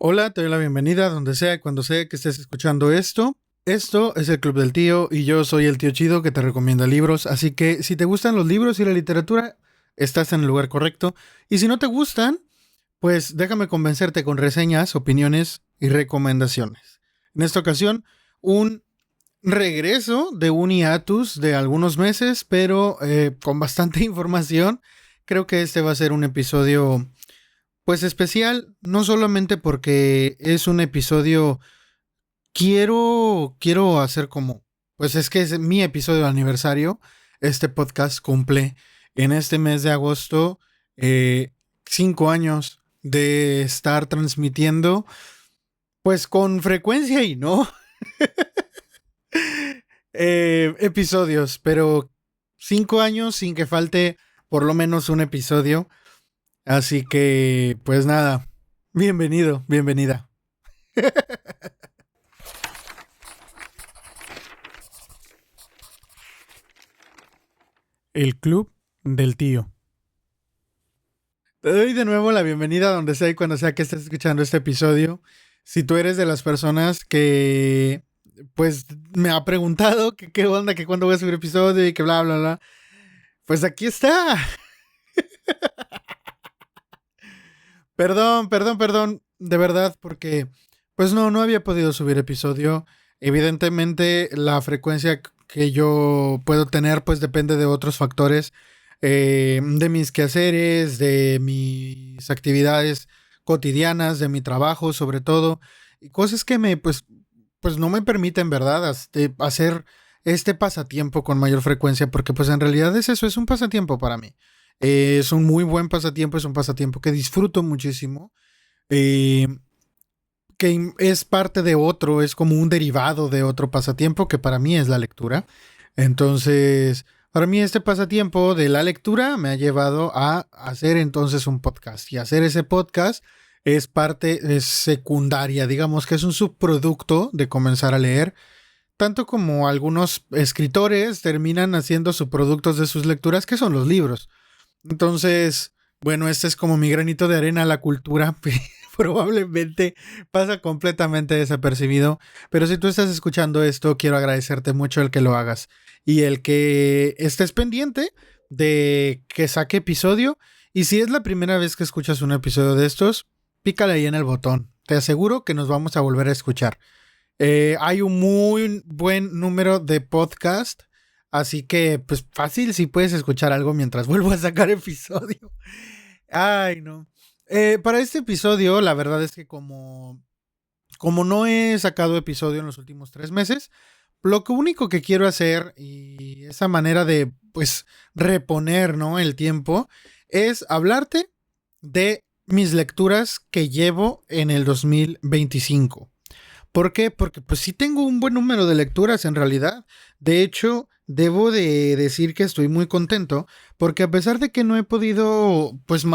Hola, te doy la bienvenida donde sea y cuando sea que estés escuchando esto. Esto es el Club del Tío y yo soy el tío chido que te recomienda libros, así que si te gustan los libros y la literatura, estás en el lugar correcto. Y si no te gustan, pues déjame convencerte con reseñas, opiniones y recomendaciones. En esta ocasión, un regreso de un hiatus de algunos meses, pero con bastante información. Creo que este va a ser un episodio pues especial, no solamente porque es un episodio, quiero hacer como, pues es que es mi episodio de aniversario. Este podcast cumple en este mes de agosto 5 años de estar transmitiendo, pues con frecuencia y no episodios, pero 5 años sin que falte por lo menos un episodio. Así que, pues nada, bienvenido, bienvenida. El Club del Tío. Te doy de nuevo la bienvenida donde sea y cuando sea que estés escuchando este episodio. Si tú eres de las personas que, pues, me ha preguntado que qué onda, que cuándo voy a subir episodio y que bla, bla, bla, pues aquí está. Perdón, de verdad, porque, pues no había podido subir episodio. Evidentemente, la frecuencia que yo puedo tener, pues depende de otros factores, de mis quehaceres, de mis actividades cotidianas, de mi trabajo, sobre todo, y cosas que pues no me permiten, ¿verdad?, hacer este pasatiempo con mayor frecuencia, porque pues en realidad es eso, es un pasatiempo para mí. Es un muy buen pasatiempo, es un pasatiempo que disfruto muchísimo, eh, que es parte de otro, es como un derivado de otro pasatiempo que para mí es la lectura. Entonces, para mí este pasatiempo de la lectura me ha llevado a hacer entonces un podcast, y hacer ese podcast es parte, es secundaria, digamos que es un subproducto de comenzar a leer, tanto como algunos escritores terminan haciendo subproductos de sus lecturas, que son los libros. Entonces, bueno, este es como mi granito de arena a la cultura. Probablemente pasa completamente desapercibido, pero si tú estás escuchando esto, quiero agradecerte mucho el que lo hagas y el que estés pendiente de que saque episodio. Y si es la primera vez que escuchas un episodio de estos, pícale ahí en el botón. Te aseguro que nos vamos a volver a escuchar. Hay un muy buen número de podcast, así que pues fácil si puedes escuchar algo mientras vuelvo a sacar episodio. Ay, no. Para este episodio, la verdad es que como no he sacado episodio en los últimos 3 meses, lo único que quiero hacer, y esa manera de pues reponer, ¿no?, el tiempo, es hablarte de mis lecturas que llevo en el 2025. ¿Por qué? Porque pues sí tengo un buen número de lecturas en realidad. De hecho, debo de decir que estoy muy contento porque a pesar de que no he podido pues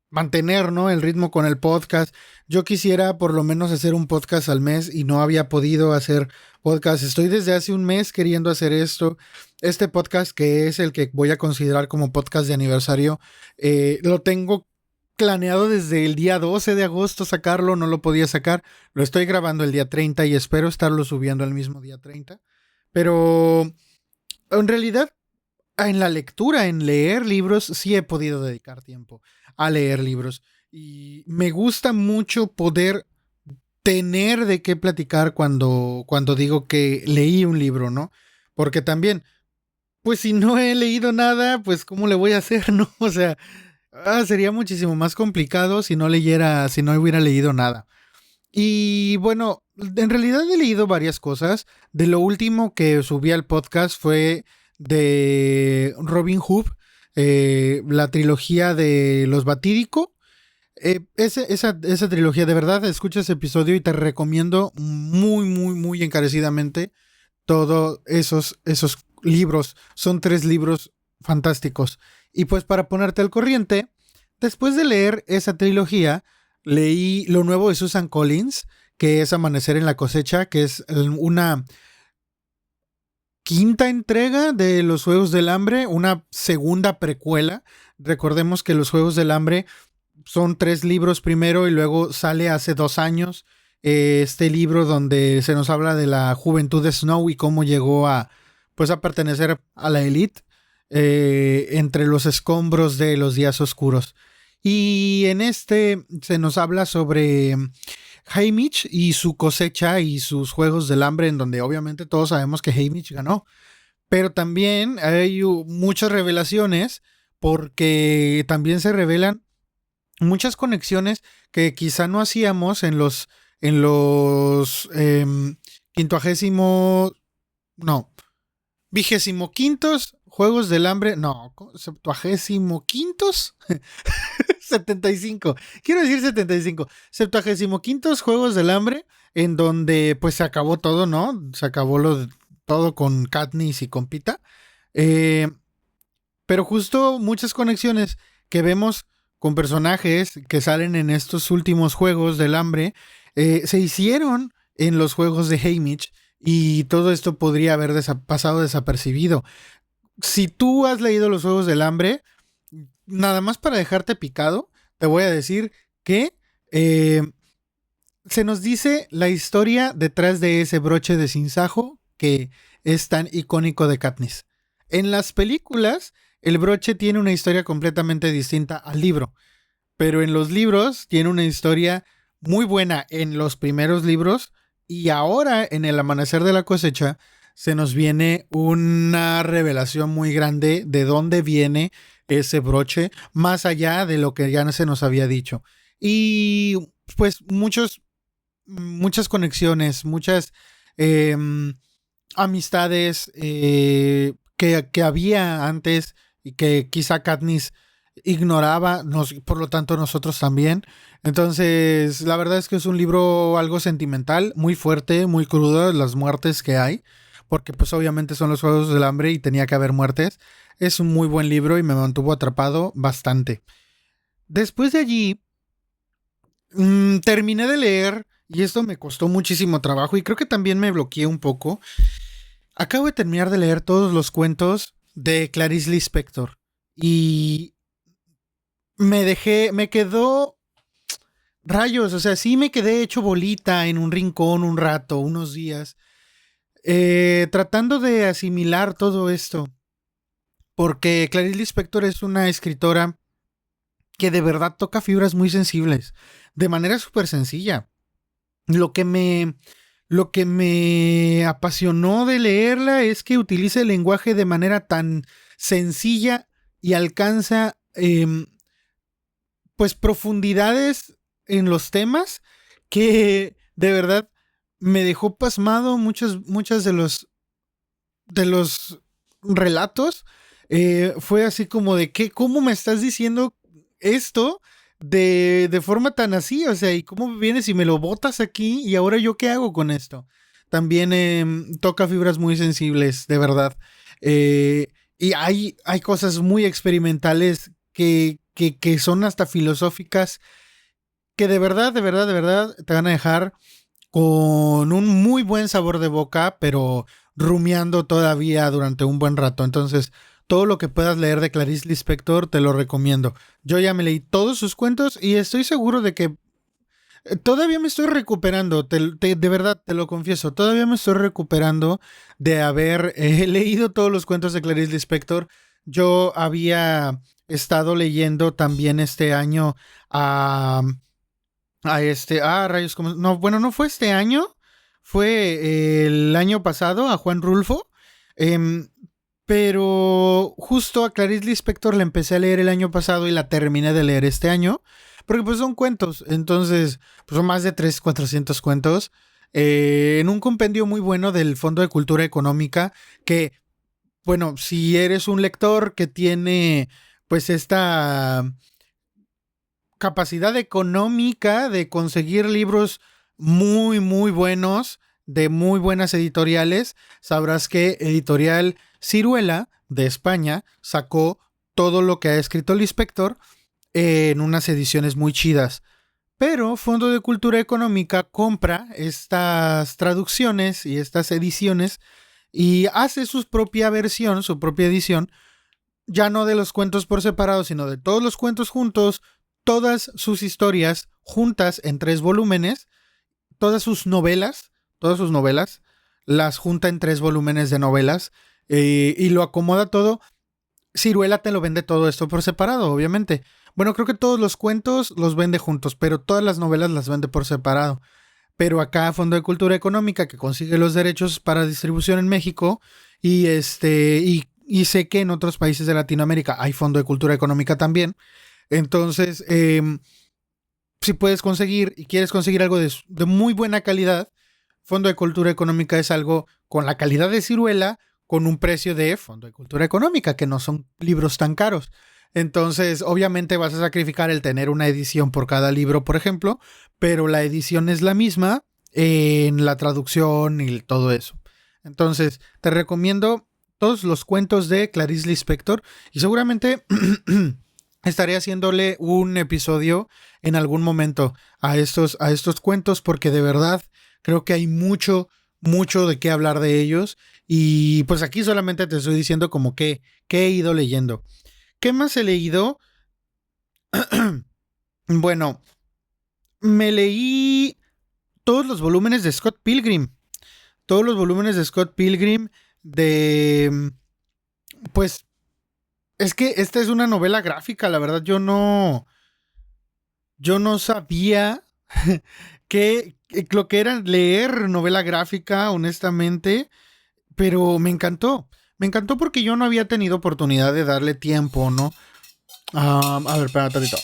mantener, ¿no?, el ritmo con el podcast, yo quisiera por lo menos hacer un podcast al mes y no había podido hacer podcast. Estoy desde hace un mes queriendo hacer esto. Este podcast, que es el que voy a considerar como podcast de aniversario, lo tengo planeado desde el día 12 de agosto sacarlo, no lo podía sacar. Lo estoy grabando el día 30 y espero estarlo subiendo el mismo día 30. Pero en realidad, en la lectura, en leer libros, sí he podido dedicar tiempo a leer libros. Y me gusta mucho poder tener de qué platicar cuando digo que leí un libro, ¿no? Porque también, pues si no he leído nada, pues ¿cómo le voy a hacer, no? O sea, sería muchísimo más complicado si no si no hubiera leído nada. Y bueno, en realidad he leído varias cosas. De lo último que subí al podcast fue de Robin Hood, la trilogía de Los Batídico. Esa trilogía, de verdad, escucha ese episodio y te recomiendo muy encarecidamente todos esos libros. Son 3 libros fantásticos. Y pues para ponerte al corriente, después de leer esa trilogía, leí lo nuevo de Susan Collins, que es Amanecer en la cosecha, que es una quinta entrega de Los Juegos del Hambre, una segunda precuela. Recordemos que Los Juegos del Hambre son 3 libros primero y luego sale hace 2 años este libro donde se nos habla de la juventud de Snow y cómo llegó a, pues, a pertenecer a la élite entre los escombros de los días oscuros. Y en este se nos habla sobre Haymitch y su cosecha y sus juegos del hambre, en donde obviamente todos sabemos que Haymitch ganó. Pero también hay muchas revelaciones porque también se revelan muchas conexiones que quizá no hacíamos en los quincuagésimo, no, 25 Juegos del Hambre, no, 75 75, quiero decir 75, 75 Juegos del Hambre, en donde pues se acabó todo, ¿no? Se acabó todo con Katniss y con Pita. Pero justo muchas conexiones que vemos con personajes que salen en estos últimos Juegos del Hambre se hicieron en los juegos de Haymitch y todo esto podría haber pasado desapercibido. Si tú has leído los Juegos del Hambre, nada más para dejarte picado, te voy a decir que se nos dice la historia detrás de ese broche de sinsajo que es tan icónico de Katniss. En las películas, el broche tiene una historia completamente distinta al libro, pero en los libros tiene una historia muy buena en los primeros libros y ahora en El Amanecer de la Cosecha se nos viene una revelación muy grande de dónde viene ese broche, más allá de lo que ya se nos había dicho. Y pues muchas conexiones, muchas amistades que había antes y que quizá Katniss ignoraba, por lo tanto nosotros también. Entonces, la verdad es que es un libro algo sentimental, muy fuerte, muy crudo, las muertes que hay, porque pues obviamente son los Juegos del Hambre y tenía que haber muertes. Es un muy buen libro y me mantuvo atrapado bastante. Después de allí, terminé de leer, y esto me costó muchísimo trabajo y creo que también me bloqueé un poco. Acabo de terminar de leer todos los cuentos de Clarice Lispector y me quedó rayos, o sea, sí me quedé hecho bolita en un rincón un rato, unos días, tratando de asimilar todo esto, porque Clarice Lispector es una escritora que de verdad toca fibras muy sensibles, de manera súper sencilla. Lo que me apasionó de leerla es que utiliza el lenguaje de manera tan sencilla y alcanza pues profundidades en los temas que de verdad me dejó pasmado muchas de los relatos. Fue así como de que, ¿cómo me estás diciendo esto de forma tan así? O sea, ¿y cómo vienes y me lo botas aquí? ¿Y ahora yo qué hago con esto? También toca fibras muy sensibles, de verdad. Y hay cosas muy experimentales que son hasta filosóficas que de verdad te van a dejar con un muy buen sabor de boca, pero rumiando todavía durante un buen rato. Entonces, todo lo que puedas leer de Clarice Lispector te lo recomiendo. Yo ya me leí todos sus cuentos y estoy seguro de que todavía me estoy recuperando, de verdad te lo confieso, todavía me estoy recuperando de haber leído todos los cuentos de Clarice Lispector. Yo había estado leyendo también este año rayos, no, bueno, no fue este año, fue el año pasado a Juan Rulfo, pero justo a Clarice Lispector la empecé a leer el año pasado y la terminé de leer este año, porque pues son cuentos, entonces pues son más de 400 cuentos, en un compendio muy bueno del Fondo de Cultura Económica, que bueno, si eres un lector que tiene pues esta capacidad económica de conseguir libros muy, muy buenos, de muy buenas editoriales, sabrás que Editorial Ciruela de España sacó todo lo que ha escrito Lispector en unas ediciones muy chidas. Pero Fondo de Cultura Económica compra estas traducciones y estas ediciones y hace su propia versión, su propia edición, ya no de los cuentos por separado, sino de todos los cuentos juntos, todas sus historias juntas en 3 volúmenes, todas sus novelas, las junta en 3 volúmenes de novelas y lo acomoda todo. Ciruela te lo vende todo esto por separado, obviamente. Bueno, creo que todos los cuentos los vende juntos, pero todas las novelas las vende por separado. Pero acá Fondo de Cultura Económica, que consigue los derechos para distribución en México, y sé que en otros países de Latinoamérica hay Fondo de Cultura Económica también. Entonces, si puedes conseguir y quieres conseguir algo de muy buena calidad, Fondo de Cultura Económica es algo con la calidad de Ciruela, con un precio de Fondo de Cultura Económica, que no son libros tan caros. Entonces, obviamente vas a sacrificar el tener una edición por cada libro, por ejemplo, pero la edición es la misma en la traducción y todo eso. Entonces, te recomiendo todos los cuentos de Clarice Lispector y seguramente estaré haciéndole un episodio en algún momento a estos cuentos porque de verdad creo que hay mucho de qué hablar de ellos y pues aquí solamente te estoy diciendo como que he ido leyendo. ¿Qué más he leído? Bueno, me leí todos los volúmenes de Scott Pilgrim. Todos los volúmenes de Scott Pilgrim pues, es que esta es una novela gráfica, la verdad yo no sabía que lo que era leer novela gráfica, honestamente, pero me encantó. Me encantó porque yo no había tenido oportunidad de darle tiempo, ¿no? A ver, espera, tantito.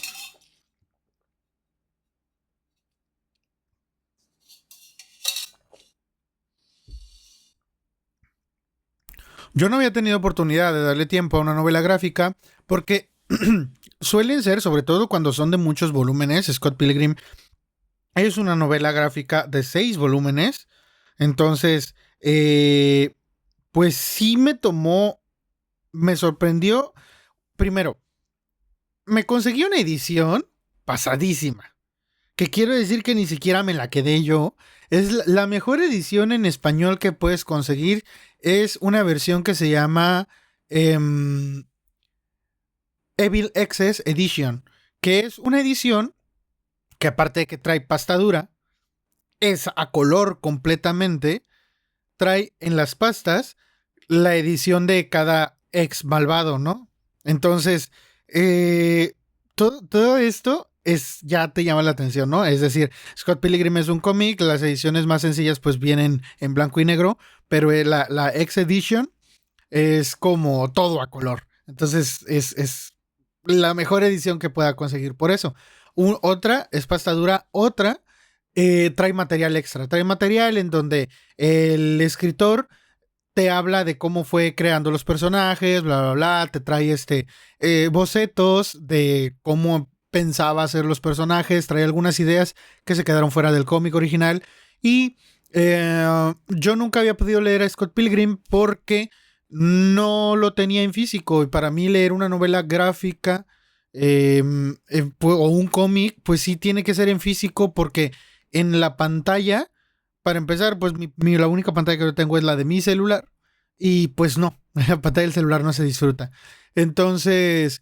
Yo no había tenido oportunidad de darle tiempo a una novela gráfica porque suelen ser, sobre todo cuando son de muchos volúmenes, Scott Pilgrim es una novela gráfica de 6 volúmenes. Entonces, pues sí me sorprendió. Primero, me conseguí una edición pasadísima. Que quiero decir que ni siquiera me la quedé yo. Es la mejor edición en español que puedes conseguir. Es una versión que se llama Evil Excess Edition. Que es una edición que aparte de que trae pasta dura, es a color completamente. Trae en las pastas la edición de cada ex malvado, ¿no? Entonces, todo esto ya te llama la atención, ¿no? Es decir, Scott Pilgrim es un cómic, las ediciones más sencillas pues vienen en blanco y negro, pero la X Edition es como todo a color. Entonces es la mejor edición que pueda conseguir por eso. Otra es pasta dura, otra trae material extra, trae material en donde el escritor te habla de cómo fue creando los personajes, bla, bla, bla, te trae bocetos de cómo pensaba hacer los personajes, trae algunas ideas que se quedaron fuera del cómic original y yo nunca había podido leer a Scott Pilgrim porque no lo tenía en físico y para mí leer una novela gráfica o un cómic pues sí tiene que ser en físico porque en la pantalla para empezar, pues la única pantalla que yo tengo es la de mi celular. Y pues no, la pantalla del celular no se disfruta. Entonces,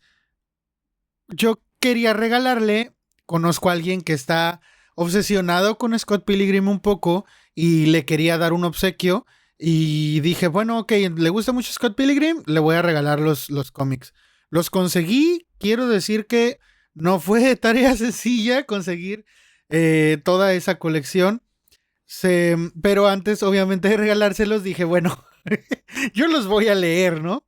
yo quería regalarle, conozco a alguien que está obsesionado con Scott Pilgrim un poco y le quería dar un obsequio. Y dije, bueno, ok, le gusta mucho Scott Pilgrim, le voy a regalar los cómics. Los conseguí, quiero decir que no fue tarea sencilla conseguir toda esa colección. Pero antes, obviamente, de regalárselos, dije, bueno, yo los voy a leer, ¿no?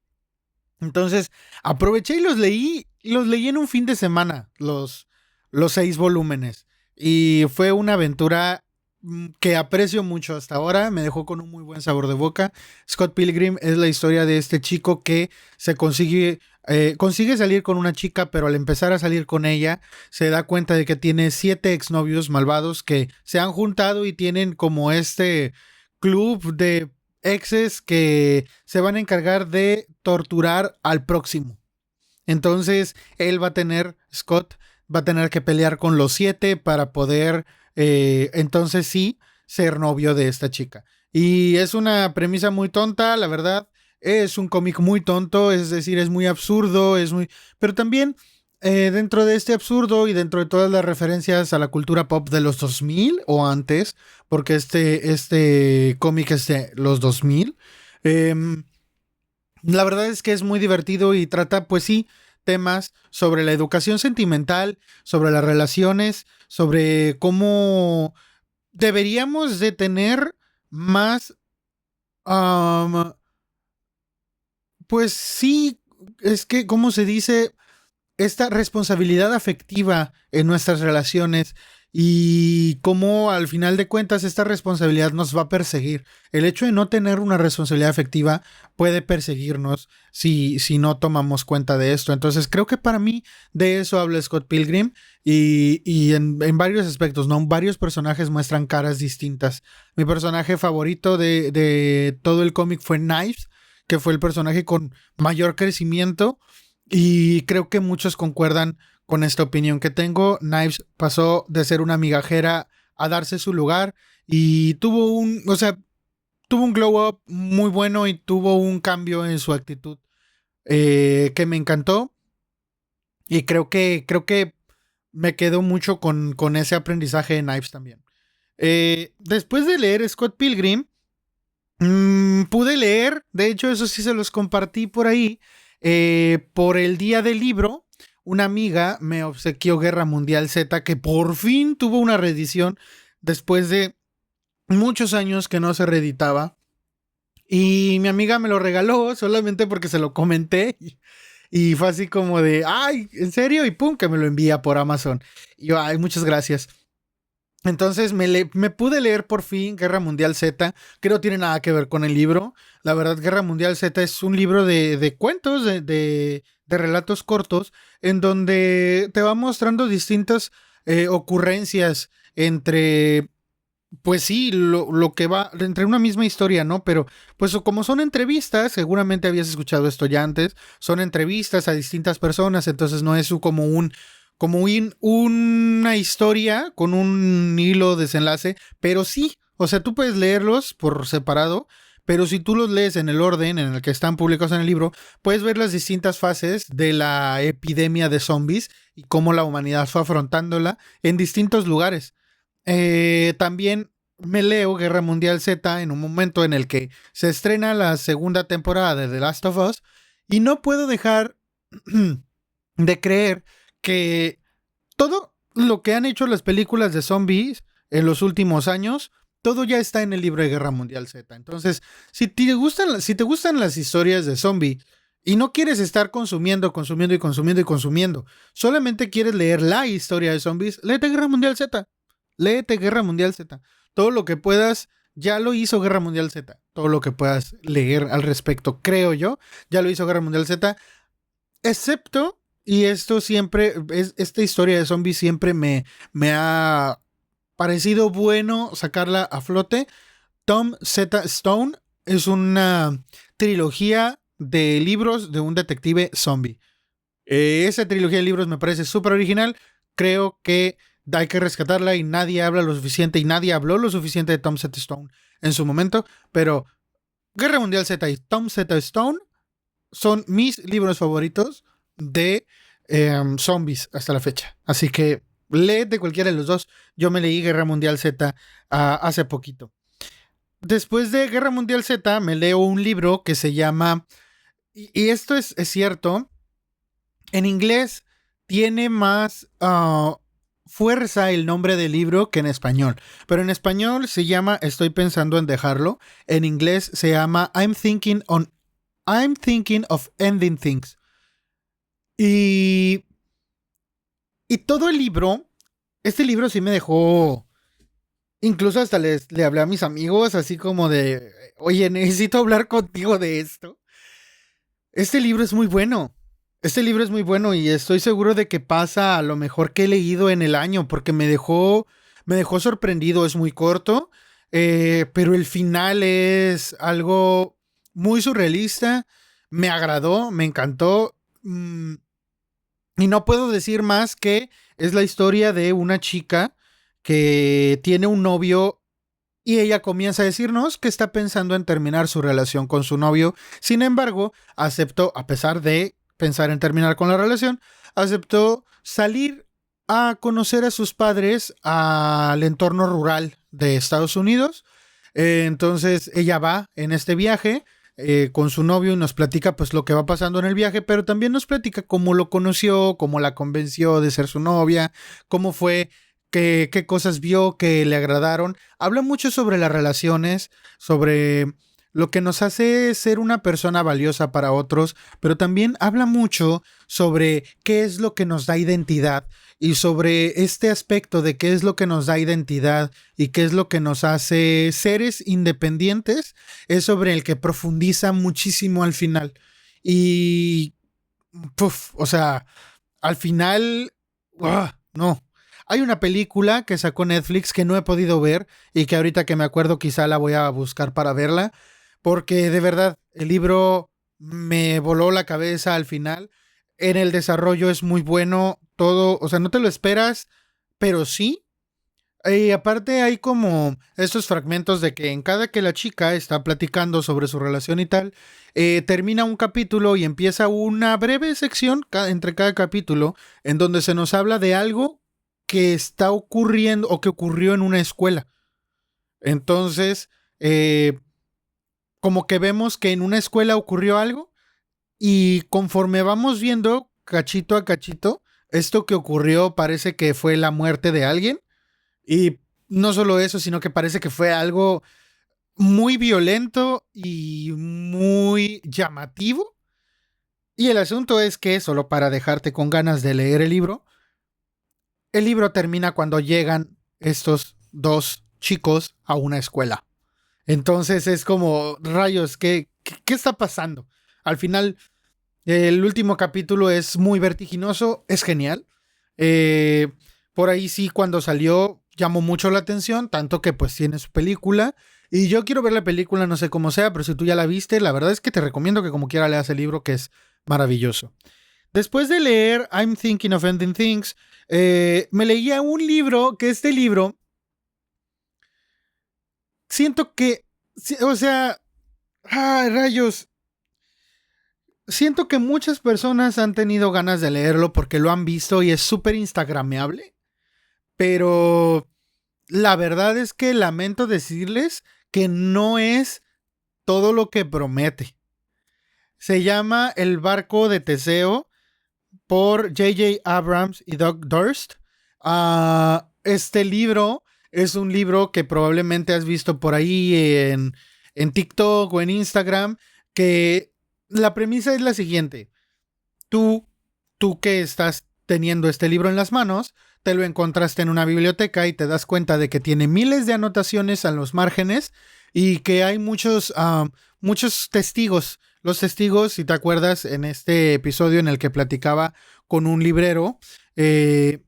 Entonces, aproveché y los leí en un fin de semana, los 6 volúmenes. Y fue una aventura que aprecio mucho hasta ahora, me dejó con un muy buen sabor de boca. Scott Pilgrim es la historia de este chico que consigue salir con una chica, pero al empezar a salir con ella, se da cuenta de que tiene 7 exnovios malvados que se han juntado y tienen como este club de exes que se van a encargar de torturar al próximo. Entonces, Scott va a tener que pelear con los 7 para poder, entonces sí, ser novio de esta chica. Y es una premisa muy tonta, la verdad. Es un cómic muy tonto, es decir, es muy absurdo, pero también dentro de este absurdo y dentro de todas las referencias a la cultura pop de los 2000 o antes, porque este cómic es de los 2000, la verdad es que es muy divertido y trata, pues sí, temas sobre la educación sentimental, sobre las relaciones, sobre cómo deberíamos de tener más, um, pues sí, es que, ¿cómo se dice? Esta responsabilidad afectiva en nuestras relaciones y cómo al final de cuentas esta responsabilidad nos va a perseguir. El hecho de no tener una responsabilidad afectiva puede perseguirnos si no tomamos cuenta de esto. Entonces creo que para mí de eso habla Scott Pilgrim y en varios aspectos, ¿no? Varios personajes muestran caras distintas. Mi personaje favorito de todo el cómic fue Knives, que fue el personaje con mayor crecimiento. Y creo que muchos concuerdan con esta opinión que tengo. Knives pasó de ser una migajera a darse su lugar y tuvo un glow up muy bueno y tuvo un cambio en su actitud que me encantó. Y creo que me quedo mucho con ese aprendizaje de Knives también. Después de leer Scott Pilgrim, pude leer, de hecho eso sí se los compartí por ahí, por el día del libro, una amiga me obsequió Guerra Mundial Z, que por fin tuvo una reedición después de muchos años que no se reeditaba. Y mi amiga me lo regaló solamente porque se lo comenté. Y fue así como de, ay, ¿en serio? Y pum, que me lo envía por Amazon. Y yo, ay, muchas gracias. Entonces me pude leer por fin Guerra Mundial Z, que no tiene nada que ver con el libro. La verdad, Guerra Mundial Z es un libro de cuentos, de relatos cortos, en donde te va mostrando distintas ocurrencias entre, pues sí, lo que va entre una misma historia, ¿no? Pero pues como son entrevistas, seguramente habías escuchado esto ya antes, son entrevistas a distintas personas, entonces no es una historia con un hilo desenlace, pero sí, o sea, tú puedes leerlos por separado, pero si tú los lees en el orden en el que están publicados en el libro, puedes ver las distintas fases de la epidemia de zombies y cómo la humanidad fue afrontándola en distintos lugares. También me leo Guerra Mundial Z en un momento en el que se estrena la segunda temporada de The Last of Us y no puedo dejar de creer que todo lo que han hecho las películas de zombies en los últimos años, todo ya está en el libro de Guerra Mundial Z. Entonces, si te gustan las historias de zombies y no quieres estar consumiendo, solamente quieres leer la historia de zombies, léete Guerra Mundial Z. Léete Guerra Mundial Z. Todo lo que puedas, ya lo hizo Guerra Mundial Z. Todo lo que puedas leer al respecto, creo yo, ya lo hizo Guerra Mundial Z. Excepto, y esto siempre, esta historia de zombies siempre me ha parecido bueno sacarla a flote. Tom Z. Stone es una trilogía de libros de un detective zombie. Esa trilogía de libros me parece súper original. Creo que hay que rescatarla y nadie habla lo suficiente y nadie habló lo suficiente de Tom Z. Stone en su momento. Pero Guerra Mundial Z y Tom Z. Stone son mis libros favoritos de zombies hasta la fecha. Así que léete cualquiera de los dos. Yo me leí Guerra Mundial Z hace poquito. Después de Guerra Mundial Z me leo un libro que se llama, y esto es cierto, en inglés tiene más fuerza el nombre del libro que en español, pero en español se llama Estoy pensando en dejarlo. En inglés se llama I'm thinking of ending things. Y todo el libro, este libro sí me dejó, incluso hasta le hablé a mis amigos así como de, oye, necesito hablar contigo de esto. Este libro es muy bueno. Este libro es muy bueno y estoy seguro de que pasa a lo mejor que he leído en el año porque me dejó sorprendido. Es muy corto, pero el final es algo muy surrealista. Me agradó, me encantó. Y no puedo decir más que es la historia de una chica que tiene un novio y ella comienza a decirnos que está pensando en terminar su relación con su novio. Sin embargo, aceptó, a pesar de pensar en terminar con la relación, aceptó salir a conocer a sus padres al entorno rural de Estados Unidos. Entonces ella va en este viaje con su novio y nos platica pues lo que va pasando en el viaje, pero también nos platica cómo lo conoció, cómo la convenció de ser su novia, cómo fue, qué cosas vio que le agradaron. Habla mucho sobre las relaciones, sobre lo que nos hace ser una persona valiosa para otros, pero también habla mucho sobre qué es lo que nos da identidad y sobre este aspecto de qué es lo que nos da identidad y qué es lo que nos hace seres independientes, es sobre el que profundiza muchísimo al final. Y, o sea, al final, no. Hay una película que sacó Netflix que no he podido ver y que ahorita que me acuerdo quizá la voy a buscar para verla, porque de verdad el libro me voló la cabeza al final. En el desarrollo es muy bueno, todo, o sea, no te lo esperas, pero sí. Y aparte hay como estos fragmentos de que en cada que la chica está platicando sobre su relación y tal, termina un capítulo y empieza una breve sección entre cada capítulo en donde se nos habla de algo que está ocurriendo o que ocurrió en una escuela. Entonces, como que vemos que en una escuela ocurrió algo y conforme vamos viendo cachito a cachito, esto que ocurrió parece que fue la muerte de alguien. Y no solo eso, sino que parece que fue algo muy violento y muy llamativo. Y el asunto es que, solo para dejarte con ganas de leer el libro termina cuando llegan estos dos chicos a una escuela. Entonces es como, rayos, ¿qué está pasando? Al final, el último capítulo es muy vertiginoso, es genial. Por ahí sí, cuando salió, llamó mucho la atención, tanto que pues tiene su película. Y yo quiero ver la película, no sé cómo sea, pero si tú ya la viste, la verdad es que te recomiendo que como quiera leas el libro, que es maravilloso. Después de leer I'm Thinking of Ending Things, me leía un libro, que este libro, siento que, o sea, rayos, siento que muchas personas han tenido ganas de leerlo porque lo han visto y es súper instagrameable, pero la verdad es que lamento decirles que no es todo lo que promete. Se llama El barco de Teseo por J.J. Abrams y Doug Durst. Este libro es un libro que probablemente has visto por ahí en TikTok o en Instagram, que la premisa es la siguiente. Tú que estás teniendo este libro en las manos, te lo encontraste en una biblioteca y te das cuenta de que tiene miles de anotaciones en los márgenes y que hay muchos testigos. Los testigos, si te acuerdas, en este episodio en el que platicaba con un librero, él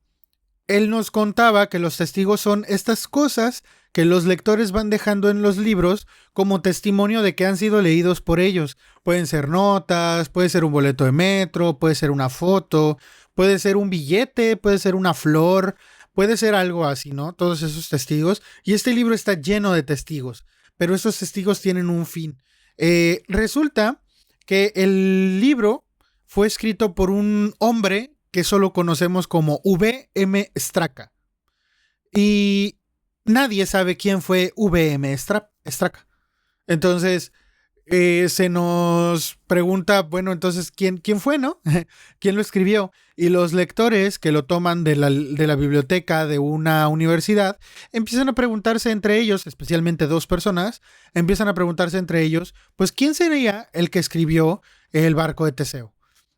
nos contaba que los testigos son estas cosas que los lectores van dejando en los libros como testimonio de que han sido leídos por ellos. Pueden ser notas, puede ser un boleto de metro, puede ser una foto, puede ser un billete, puede ser una flor, puede ser algo así, ¿no? Todos esos testigos. Y este libro está lleno de testigos, pero estos testigos tienen un fin. Resulta que el libro fue escrito por un hombre que solo conocemos como V.M. Straka. Y nadie sabe quién fue V.M. Straka. Entonces, se nos pregunta, bueno, entonces, ¿quién fue, no? ¿Quién lo escribió? Y los lectores que lo toman de la biblioteca de una universidad empiezan a preguntarse entre ellos, especialmente dos personas, empiezan a preguntarse entre ellos, pues, ¿quién sería el que escribió El barco de Teseo?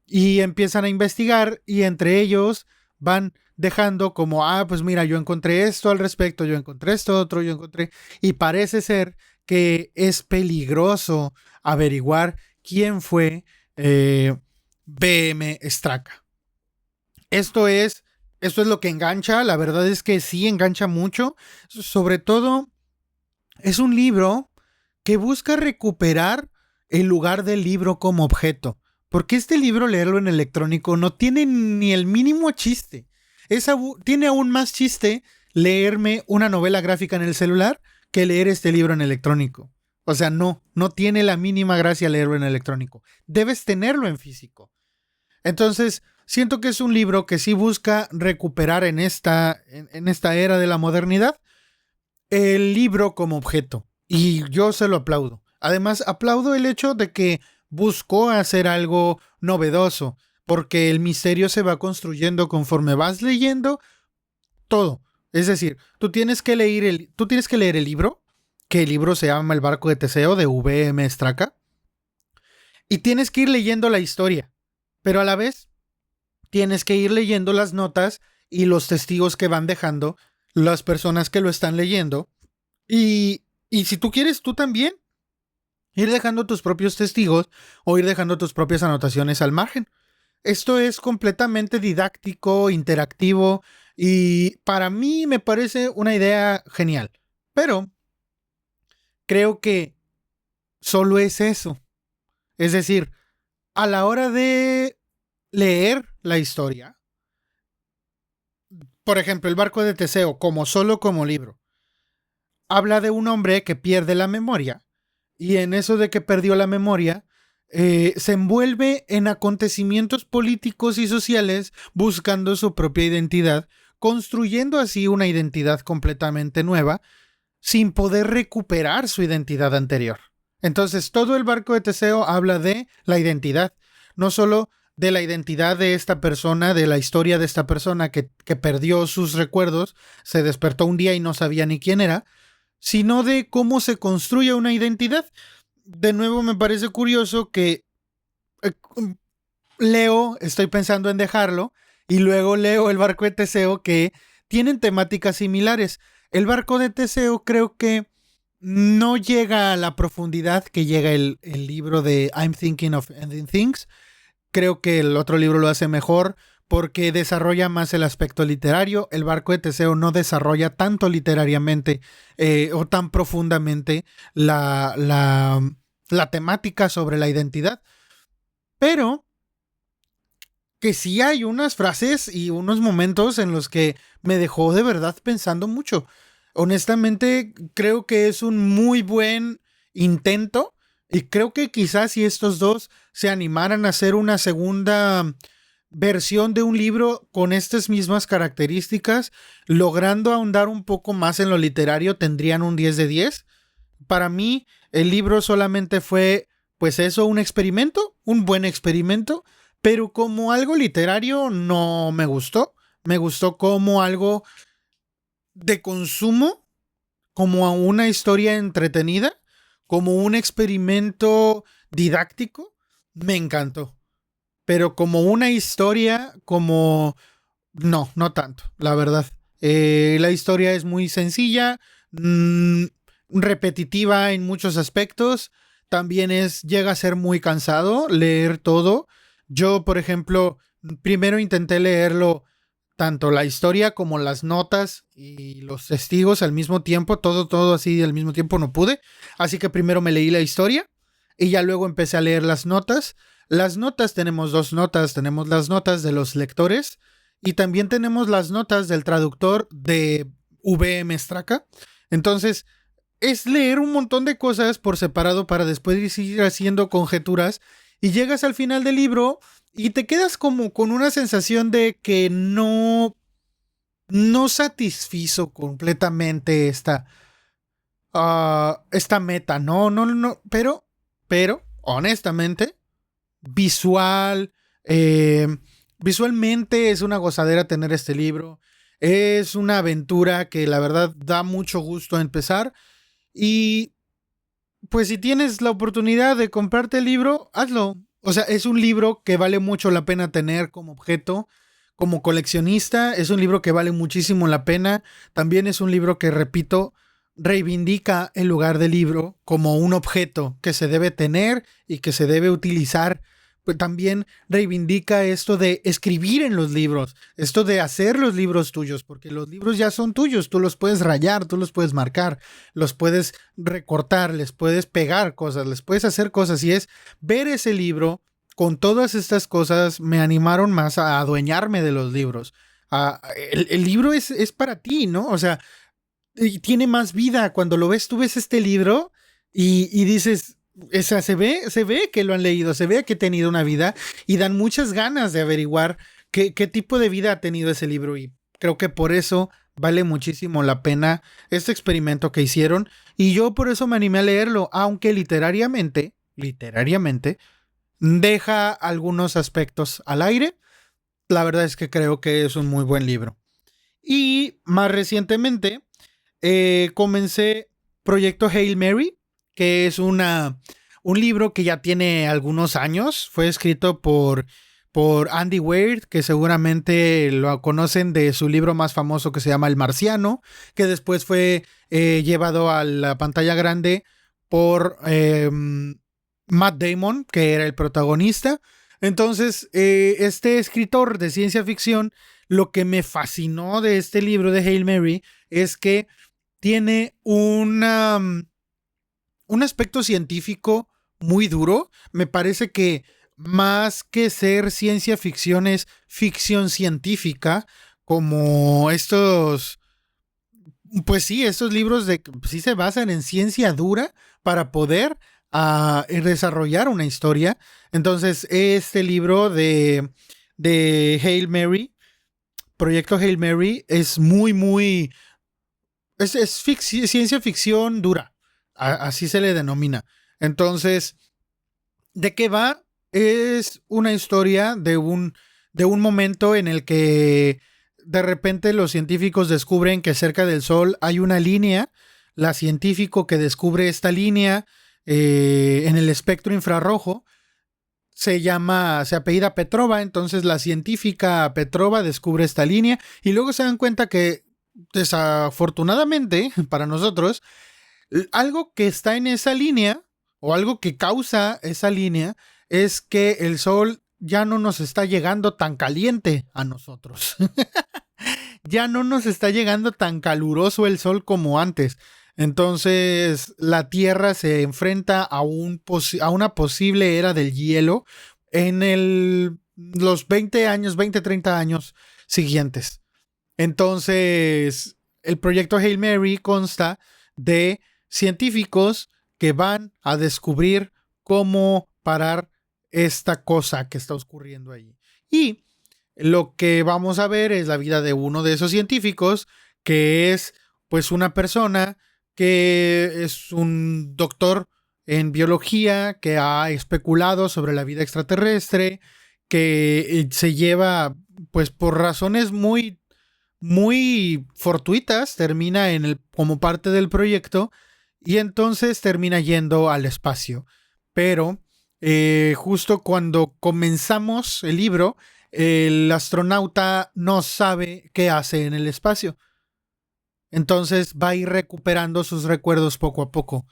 Y empiezan a investigar y entre ellos van dejando como, pues mira, yo encontré esto al respecto, yo encontré esto otro, yo encontré... Y parece ser que es peligroso averiguar quién fue V.M. Straka. Esto es lo que engancha, la verdad es que sí engancha mucho. Sobre todo, es un libro que busca recuperar el lugar del libro como objeto. Porque este libro, leerlo en electrónico, no tiene ni el mínimo chiste. Tiene aún más chiste leerme una novela gráfica en el celular que leer este libro en electrónico. O sea, no tiene la mínima gracia leerlo en electrónico. Debes tenerlo en físico. Entonces, siento que es un libro que sí busca recuperar en esta era de la modernidad el libro como objeto. Y yo se lo aplaudo. Además, aplaudo el hecho de que buscó hacer algo novedoso, porque el misterio se va construyendo conforme vas leyendo todo. Es decir, tú tienes que leer el libro, que el libro se llama El barco de Teseo de V.M. Straka, y tienes que ir leyendo la historia, pero a la vez tienes que ir leyendo las notas y los testigos que van dejando las personas que lo están leyendo. Y si tú quieres, tú también ir dejando tus propios testigos o ir dejando tus propias anotaciones al margen. Esto es completamente didáctico, interactivo y para mí me parece una idea genial. Pero creo que solo es eso. Es decir, a la hora de leer la historia, por ejemplo, El barco de Teseo, como libro, habla de un hombre que pierde la memoria y en eso de que perdió la memoria, se envuelve en acontecimientos políticos y sociales buscando su propia identidad, construyendo así una identidad completamente nueva, sin poder recuperar su identidad anterior. Entonces, todo el barco de Teseo habla de la identidad, no solo de la identidad de esta persona, de la historia de esta persona que perdió sus recuerdos, se despertó un día y no sabía ni quién era, sino de cómo se construye una identidad. De nuevo me parece curioso que eh, estoy pensando en dejarlo, y luego leo El barco de Teseo, que tienen temáticas similares. El barco de Teseo creo que no llega a la profundidad que llega el libro de I'm Thinking of Ending Things. Creo que el otro libro lo hace mejor porque desarrolla más el aspecto literario. El barco de Teseo no desarrolla tanto literariamente o tan profundamente la temática sobre la identidad. Pero que sí hay unas frases y unos momentos en los que me dejó de verdad pensando mucho. Honestamente, creo que es un muy buen intento y creo que quizás si estos dos se animaran a hacer una segunda versión de un libro con estas mismas características, logrando ahondar un poco más en lo literario, tendrían un 10 de 10. Para mí, el libro solamente fue, pues eso, un experimento, un buen experimento, pero como algo literario no me gustó. Me gustó como algo de consumo, como una historia entretenida, como un experimento didáctico. Me encantó. Pero como una historia, no tanto, la verdad. La historia es muy sencilla, repetitiva en muchos aspectos. También llega a ser muy cansado leer todo. Yo, por ejemplo, primero intenté leerlo tanto la historia como las notas y los testigos al mismo tiempo, todo así al mismo tiempo no pude. Así que primero me leí la historia y ya luego empecé a leer las notas. Las notas, tenemos dos notas, tenemos las notas de los lectores y también tenemos las notas del traductor de V.M. Straka. Entonces, es leer un montón de cosas por separado para después ir haciendo conjeturas y llegas al final del libro y te quedas como con una sensación de que no satisfizo completamente esta meta. No, pero, honestamente, visualmente es una gozadera tener este libro. Es una aventura que la verdad da mucho gusto empezar. Y pues si tienes la oportunidad de comprarte el libro, hazlo. O sea, es un libro que vale mucho la pena tener como objeto, como coleccionista. Es un libro que vale muchísimo la pena. También es un libro que, repito, reivindica el lugar del libro como un objeto que se debe tener y que se debe utilizar. Pues también reivindica esto de escribir en los libros, esto de hacer los libros tuyos, porque los libros ya son tuyos, tú los puedes rayar, tú los puedes marcar, los puedes recortar, les puedes pegar cosas, les puedes hacer cosas, y es ver ese libro con todas estas cosas me animaron más a adueñarme de los libros. El libro es para ti, ¿no? O sea, y tiene más vida. Cuando lo ves, tú ves este libro y dices, o sea, se ve que lo han leído, se ve que ha tenido una vida y dan muchas ganas de averiguar qué tipo de vida ha tenido ese libro, y creo que por eso vale muchísimo la pena este experimento que hicieron, y yo por eso me animé a leerlo, aunque literariamente, deja algunos aspectos al aire. La verdad es que creo que es un muy buen libro. Y más recientemente comencé Proyecto Hail Mary, que es un libro que ya tiene algunos años. Fue escrito por Andy Weir, que seguramente lo conocen de su libro más famoso que se llama El Marciano, que después fue llevado a la pantalla grande por Matt Damon, que era el protagonista. Entonces, este escritor de ciencia ficción, lo que me fascinó de este libro de Hail Mary es que tiene un aspecto científico muy duro. Me parece que más que ser ciencia ficción es ficción científica, como estos, pues sí, estos libros sí se basan en ciencia dura para poder desarrollar una historia. Entonces, este libro de Hail Mary, Proyecto Hail Mary, es muy, es ciencia ficción dura, así se le denomina. Entonces, ¿de qué va? Es una historia de un momento en el que de repente los científicos descubren que cerca del Sol hay una línea. La científico que descubre esta línea en el espectro infrarrojo se apellida Petrova. Entonces la científica Petrova descubre esta línea y luego se dan cuenta que, desafortunadamente para nosotros, algo que está en esa línea o algo que causa esa línea es que el Sol ya no nos está llegando tan caliente a nosotros. Ya no nos está llegando tan caluroso el Sol como antes. Entonces la Tierra se enfrenta a una posible era del hielo en los 30 años siguientes. Entonces, el proyecto Hail Mary consta de científicos que van a descubrir cómo parar esta cosa que está ocurriendo allí. Y lo que vamos a ver es la vida de uno de esos científicos, que es pues una persona que es un doctor en biología, que ha especulado sobre la vida extraterrestre, que se lleva pues por razones muy fortuitas, termina como parte del proyecto y entonces termina yendo al espacio. Pero justo cuando comenzamos el libro, el astronauta no sabe qué hace en el espacio. Entonces va a ir recuperando sus recuerdos poco a poco,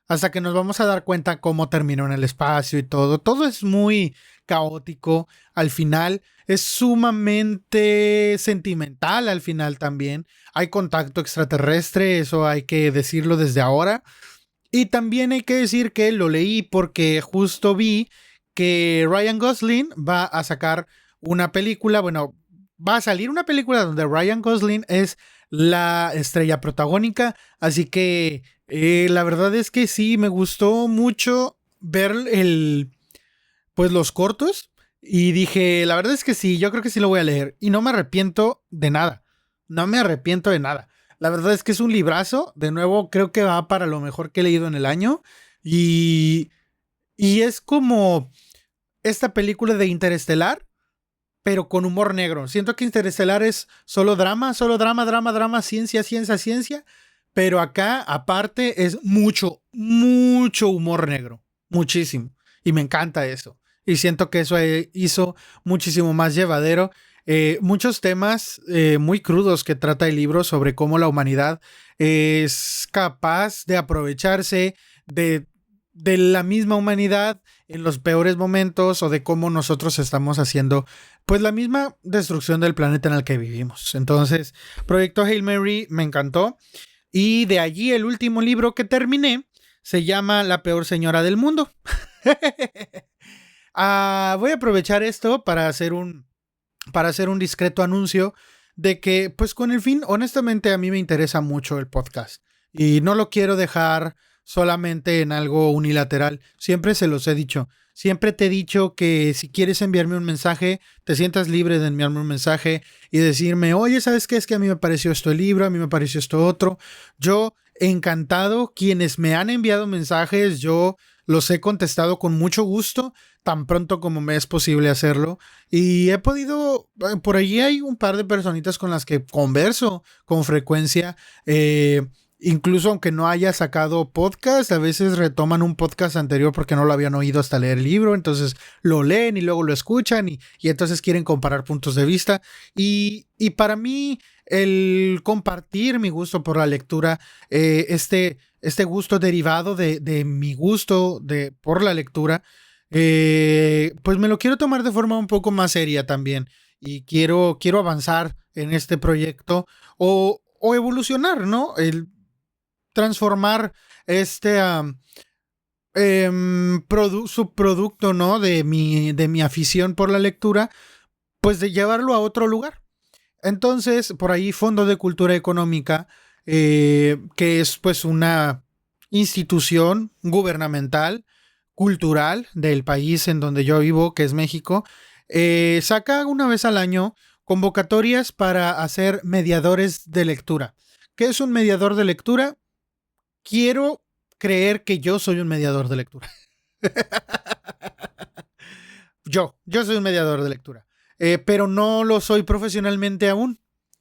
hasta que nos vamos a dar cuenta cómo terminó en el espacio y todo. Todo es muy caótico al final. Es sumamente sentimental al final también. Hay contacto extraterrestre, eso hay que decirlo desde ahora. Y también hay que decir que lo leí porque justo vi que Ryan Gosling va a sacar una película. Bueno, va a salir una película donde Ryan Gosling es la estrella protagónica. Así que la verdad es que sí, me gustó mucho ver pues los cortos. Y dije, la verdad es que sí, yo creo que sí lo voy a leer. Y no me arrepiento de nada. No me arrepiento de nada. La verdad es que es un librazo. De nuevo, creo que va para lo mejor que he leído en el año. Y es como esta película de Interestelar, pero con humor negro. Siento que Interestelar es solo drama, ciencia. Pero acá, aparte, es mucho humor negro. Muchísimo. Y me encanta eso. Y siento que eso hizo muchísimo más llevadero muchos temas muy crudos que trata el libro sobre cómo la humanidad es capaz de aprovecharse de la misma humanidad en los peores momentos, o de cómo nosotros estamos haciendo pues la misma destrucción del planeta en el que vivimos. Entonces, Proyecto Hail Mary me encantó. Y de allí el último libro que terminé se llama La peor señora del mundo. Voy a aprovechar esto para hacer un discreto anuncio de que, pues con el fin, honestamente a mí me interesa mucho el podcast y no lo quiero dejar solamente en algo unilateral. Siempre se los he dicho. Siempre te he dicho que si quieres enviarme un mensaje, te sientas libre de enviarme un mensaje y decirme, oye, ¿sabes qué? Es que a mí me pareció esto el libro, a mí me pareció esto otro. Yo, encantado, quienes me han enviado mensajes, yo los he contestado con mucho gusto, tan pronto como me es posible hacerlo. Y he podido, por allí hay un par de personitas con las que converso con frecuencia. Incluso aunque no haya sacado podcast, a veces retoman un podcast anterior porque no lo habían oído hasta leer el libro, entonces lo leen y luego lo escuchan y entonces quieren comparar puntos de vista. Y para mí el compartir mi gusto por la lectura, este gusto derivado de mi gusto por la lectura, pues me lo quiero tomar de forma un poco más seria también y quiero avanzar en este proyecto o evolucionar, ¿no? Transformar este subproducto, ¿no? De mi afición por la lectura, pues de llevarlo a otro lugar. Entonces, por ahí Fondo de Cultura Económica, que es pues una institución gubernamental, cultural del país en donde yo vivo, que es México, saca una vez al año convocatorias para hacer mediadores de lectura. ¿Qué es un mediador de lectura? Quiero creer que yo soy un mediador de lectura. Yo soy un mediador de lectura, pero no lo soy profesionalmente aún.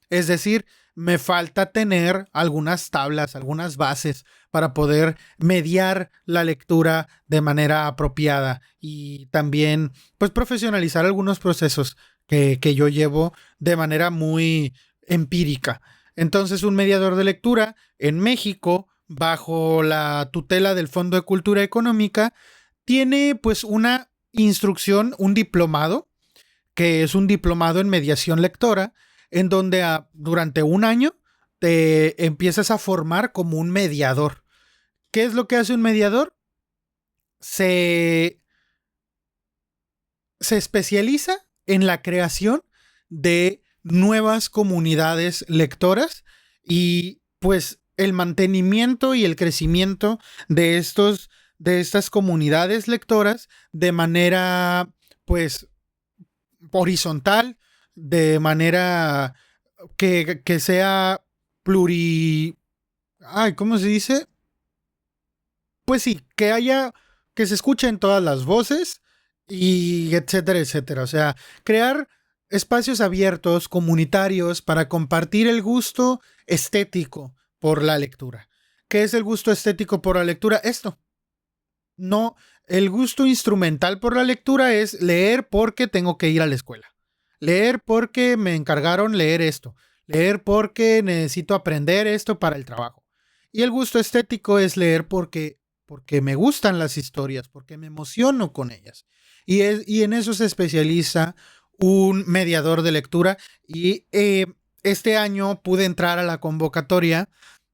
Es decir, me falta tener algunas tablas, algunas bases para poder mediar la lectura de manera apropiada y también pues profesionalizar algunos procesos que yo llevo de manera muy empírica. Entonces, un mediador de lectura en México, bajo la tutela del Fondo de Cultura Económica, tiene pues una instrucción, un diplomado, que es un diplomado en mediación lectora, en donde durante un año te empiezas a formar como un mediador. ¿Qué es lo que hace un mediador? Se especializa en la creación de nuevas comunidades lectoras y pues el mantenimiento y el crecimiento de estas comunidades lectoras de manera pues horizontal, de manera que sea ¿cómo se dice? Pues sí, que se escuchen todas las voces y etcétera, etcétera. O sea, crear espacios abiertos, comunitarios, para compartir el gusto estético por la lectura. ¿Qué es el gusto estético por la lectura? Esto. No, el gusto instrumental por la lectura es leer porque tengo que ir a la escuela. Leer porque me encargaron leer esto. Leer porque necesito aprender esto para el trabajo. Y el gusto estético es leer porque me gustan las historias, porque me emociono con ellas. Y en eso se especializa un mediador de lectura. Y este año pude entrar a la convocatoria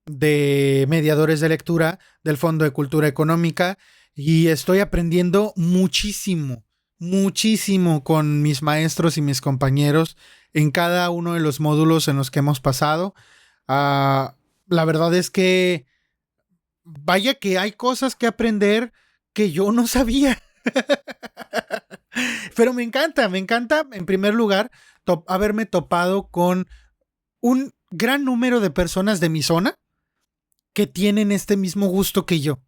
de mediadores de lectura del Fondo de Cultura Económica y estoy aprendiendo muchísimo, muchísimo con mis maestros y mis compañeros en cada uno de los módulos en los que hemos pasado. La verdad es que vaya que hay cosas que aprender que yo no sabía. Pero me encanta en primer lugar haberme topado con un gran número de personas de mi zona que tienen este mismo gusto que yo.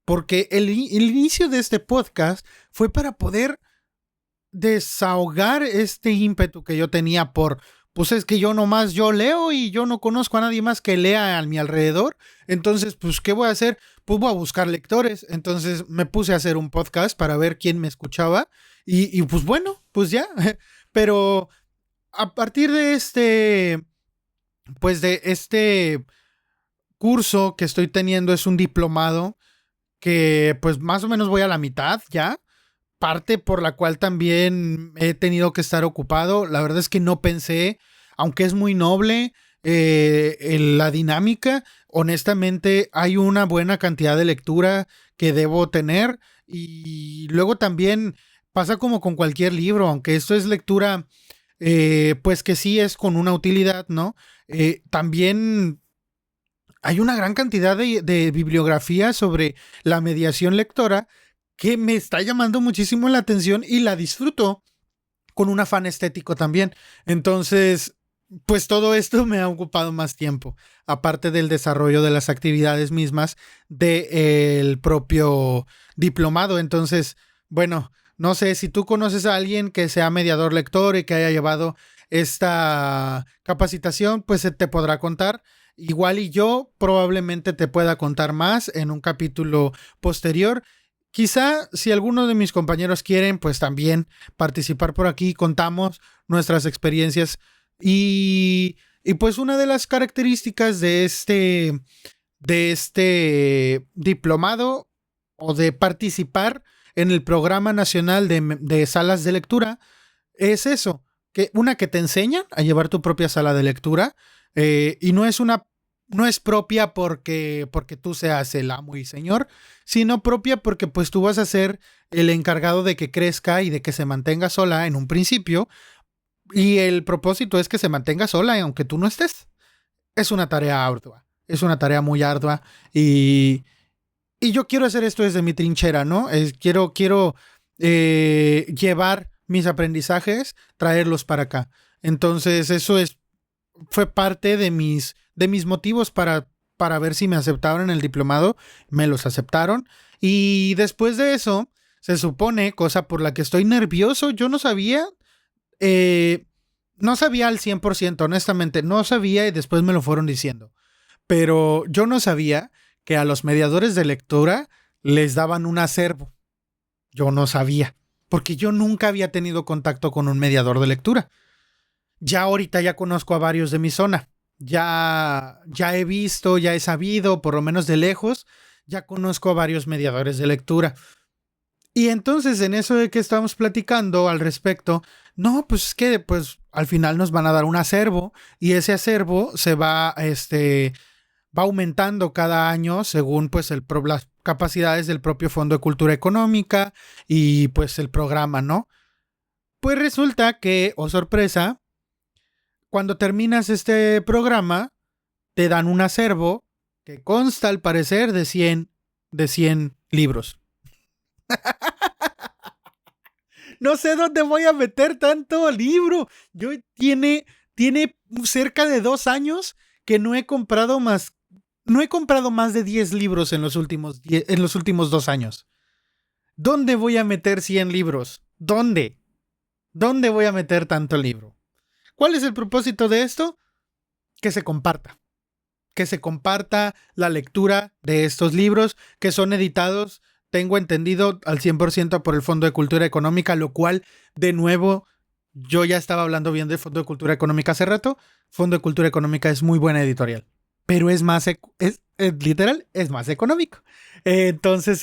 Porque el inicio de este podcast fue para poder desahogar este ímpetu que yo tenía pues es que yo leo y yo no conozco a nadie más que lea a mi alrededor. Entonces, pues, ¿qué voy a hacer? Pues voy a buscar lectores. Entonces me puse a hacer un podcast para ver quién me escuchaba. Y pues bueno, pues ya. Pero a partir de este curso que estoy teniendo, es un diplomado que pues más o menos voy a la mitad ya, parte por la cual también he tenido que estar ocupado. La verdad es que no pensé, aunque es muy noble en la dinámica, honestamente hay una buena cantidad de lectura que debo tener y luego también pasa como con cualquier libro, aunque esto es lectura pues que sí es con una utilidad, ¿no? También hay una gran cantidad de bibliografía sobre la mediación lectora que me está llamando muchísimo la atención y la disfruto con un afán estético también. Entonces, pues todo esto me ha ocupado más tiempo, aparte del desarrollo de las actividades mismas del propio diplomado. Entonces, bueno, no sé si tú conoces a alguien que sea mediador lector y que haya llevado esta capacitación, pues se te podrá contar. Igual y yo probablemente te pueda contar más en un capítulo posterior. Quizá si alguno de mis compañeros quieren, pues también participar por aquí, contamos nuestras experiencias y pues una de las características de este diplomado o de participar en el Programa Nacional de Salas de Lectura es eso, que te enseñan a llevar tu propia sala de lectura y no es propia porque tú seas el amo y señor, sino propia porque pues tú vas a ser el encargado de que crezca y de que se mantenga sola en un principio. Y el propósito es que se mantenga sola, aunque tú no estés. Es una tarea ardua. Es una tarea muy ardua. Y yo quiero hacer esto desde mi trinchera, ¿no? Quiero llevar mis aprendizajes, traerlos para acá. Entonces, fue parte de mis motivos para ver si me aceptaron en el diplomado. Me los aceptaron. Y después de eso, se supone, cosa por la que estoy nervioso, yo no sabía. No sabía al 100%, honestamente, no sabía y después me lo fueron diciendo. Pero yo no sabía que a los mediadores de lectura les daban un acervo. Yo no sabía, porque yo nunca había tenido contacto con un mediador de lectura. Ya ahorita ya conozco a varios de mi zona. Ya he visto, ya he sabido, por lo menos de lejos, ya conozco a varios mediadores de lectura. Y entonces en eso de que estamos platicando al respecto, no, pues es que pues al final nos van a dar un acervo y ese acervo se va aumentando cada año según pues las capacidades del propio Fondo de Cultura Económica y pues el programa, ¿no? Pues resulta que, oh sorpresa, cuando terminas este programa te dan un acervo que consta al parecer de 100 libros. No sé dónde voy a meter tanto libro. Tiene cerca de 2 años que no he comprado más de 10 libros en los últimos 2 años. ¿Dónde voy a meter 100 libros? ¿Dónde? ¿Dónde voy a meter tanto libro? ¿Cuál es el propósito de esto? Que se comparta. Que se comparta la lectura de estos libros que son editados, tengo entendido, al 100% por el Fondo de Cultura Económica, lo cual, de nuevo, yo ya estaba hablando bien del Fondo de Cultura Económica hace rato. Fondo de Cultura Económica es muy buena editorial, pero es más, literal, es más económico. Entonces,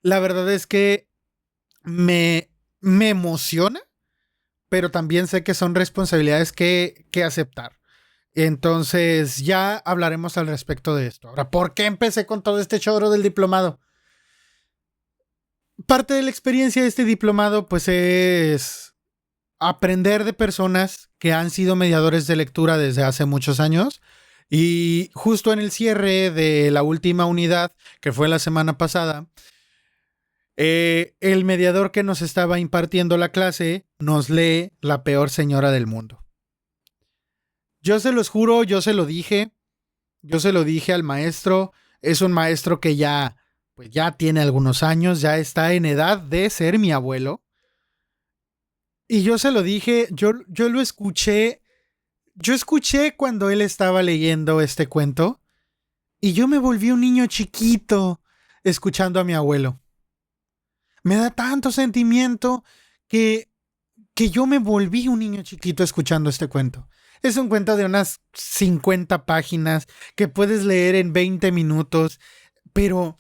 la verdad es que me emociona, pero también sé que son responsabilidades que aceptar. Entonces, ya hablaremos al respecto de esto. Ahora, ¿por qué empecé con todo este chorro del diplomado? Parte de la experiencia de este diplomado, pues es aprender de personas que han sido mediadores de lectura desde hace muchos años. Y justo en el cierre de la última unidad, que fue la semana pasada, el mediador que nos estaba impartiendo la clase nos lee La peor señora del mundo. Yo se los juro, yo se lo dije al maestro. Es un maestro que ya tiene algunos años, ya está en edad de ser mi abuelo. Y yo se lo dije, yo lo escuché. Yo escuché cuando él estaba leyendo este cuento y yo me volví un niño chiquito escuchando a mi abuelo. Me da tanto sentimiento que yo me volví un niño chiquito escuchando este cuento. Es un cuento de unas 50 páginas que puedes leer en 20 minutos, pero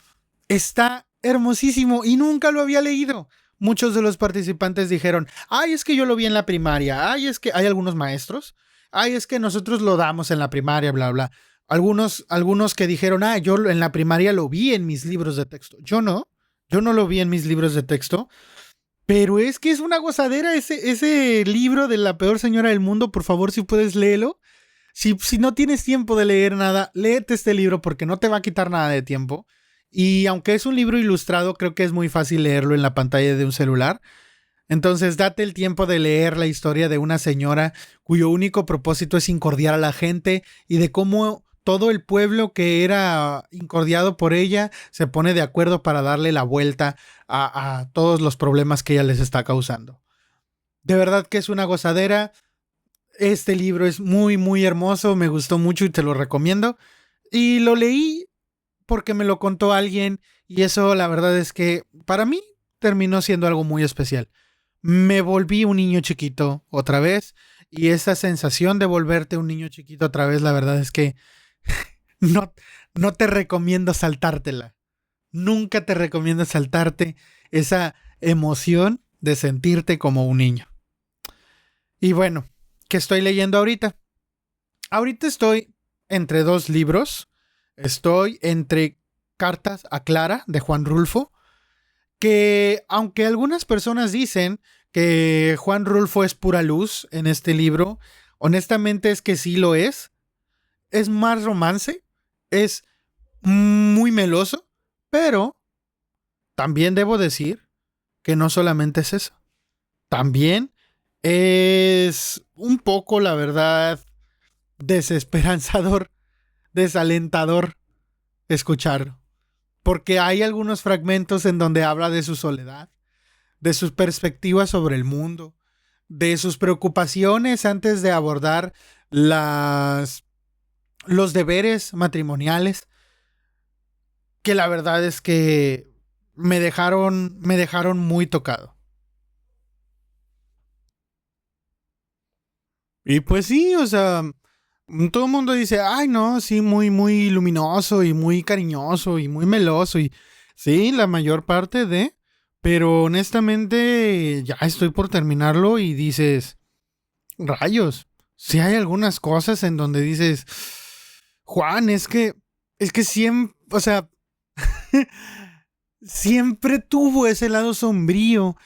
está hermosísimo y nunca lo había leído. Muchos de los participantes dijeron, ay, es que yo lo vi en la primaria, ay, es que hay algunos maestros, ay, es que nosotros lo damos en la primaria, bla, bla. Algunos que dijeron, yo en la primaria lo vi en mis libros de texto. Yo no lo vi en mis libros de texto, pero es que es una gozadera ese libro de La peor señora del mundo. Por favor, si puedes léelo. Si no tienes tiempo de leer nada, léete este libro porque no te va a quitar nada de tiempo. Y aunque es un libro ilustrado, creo que es muy fácil leerlo en la pantalla de un celular. Entonces, date el tiempo de leer la historia de una señora cuyo único propósito es incordiar a la gente y de cómo todo el pueblo que era incordiado por ella se pone de acuerdo para darle la vuelta a todos los problemas que ella les está causando. De verdad que es una gozadera. Este libro es muy, muy hermoso. Me gustó mucho y te lo recomiendo. Y lo leí porque me lo contó alguien y eso la verdad es que para mí terminó siendo algo muy especial. Me volví un niño chiquito otra vez y esa sensación de volverte un niño chiquito otra vez, la verdad es que no, no te recomiendo saltártela. Nunca te recomiendo saltarte esa emoción de sentirte como un niño. Y bueno, ¿qué estoy leyendo ahorita? Ahorita estoy entre dos libros. Estoy entre Cartas a Clara de Juan Rulfo, que aunque algunas personas dicen que Juan Rulfo es pura luz en este libro, honestamente es que sí lo es. Es más romance, es muy meloso, pero también debo decir que no solamente es eso. También es un poco, la verdad, desesperanzador, desalentador escucharlo. Porque hay algunos fragmentos en donde habla de su soledad, de sus perspectivas sobre el mundo, de sus preocupaciones antes de abordar los deberes matrimoniales, que la verdad es que me dejaron muy tocado. Y pues sí, o sea, todo el mundo dice, ay no, sí, muy, muy luminoso y muy cariñoso y muy meloso y sí, la mayor parte de, pero honestamente ya estoy por terminarlo y dices, rayos, sí hay algunas cosas en donde dices, Juan, es que siempre, o sea, siempre tuvo ese lado sombrío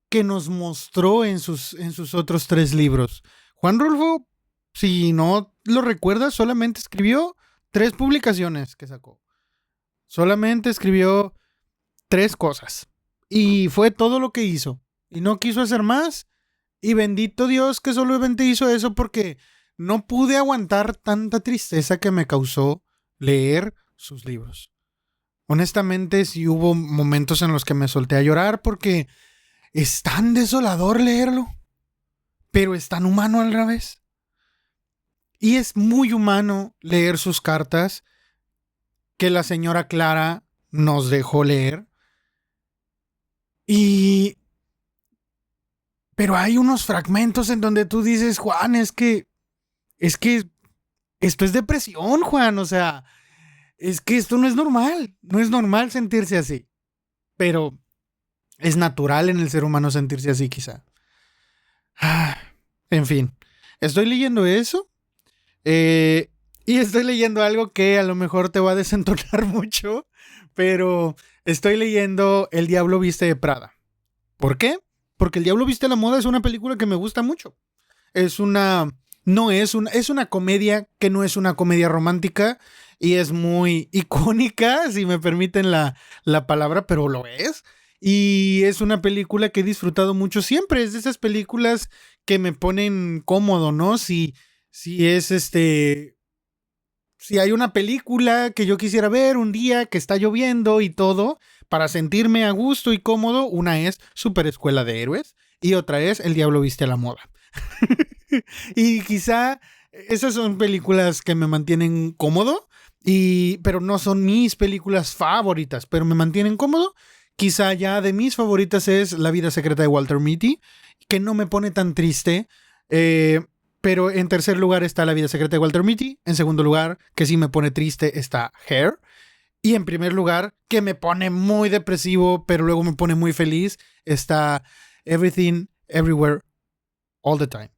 que nos mostró en sus otros tres libros. Juan Rulfo, si no lo recuerdas, solamente escribió 3 publicaciones que sacó. Solamente escribió 3 cosas. Y fue todo lo que hizo. Y no quiso hacer más. Y bendito Dios que solamente hizo eso porque no pude aguantar tanta tristeza que me causó leer sus libros. Honestamente, sí hubo momentos en los que me solté a llorar porque es tan desolador leerlo, pero es tan humano al revés. Y es muy humano leer sus cartas que la señora Clara nos dejó leer. Y... Pero hay unos fragmentos en donde tú dices, Juan, es que esto es depresión, Juan. O sea, es que esto no es normal. No es normal sentirse así. Pero es natural en el ser humano sentirse así, quizá. En fin, estoy leyendo eso. Y estoy leyendo algo que a lo mejor te va a desentonar mucho, pero estoy leyendo El Diablo Viste de Prada. ¿Por qué? Porque El Diablo Viste a la Moda es una película que me gusta mucho. Es una... No es una... Es una comedia que no es una comedia romántica y es muy icónica, si me permiten la palabra, pero lo es. Y es una película que he disfrutado mucho siempre. Es de esas películas que me ponen cómodo, ¿no? Si es si hay una película que yo quisiera ver un día que está lloviendo y todo, para sentirme a gusto y cómodo, una es Super Escuela de Héroes y otra es El Diablo Viste a la Moda. Y quizá esas son películas que me mantienen cómodo, pero no son mis películas favoritas, pero me mantienen cómodo. Quizá ya de mis favoritas es La vida secreta de Walter Mitty, que no me pone tan triste. Pero en tercer lugar está La vida secreta de Walter Mitty. En segundo lugar, que sí me pone triste, está Hair. Y en primer lugar, que me pone muy depresivo, pero luego me pone muy feliz, está Everything, Everywhere, All the Time.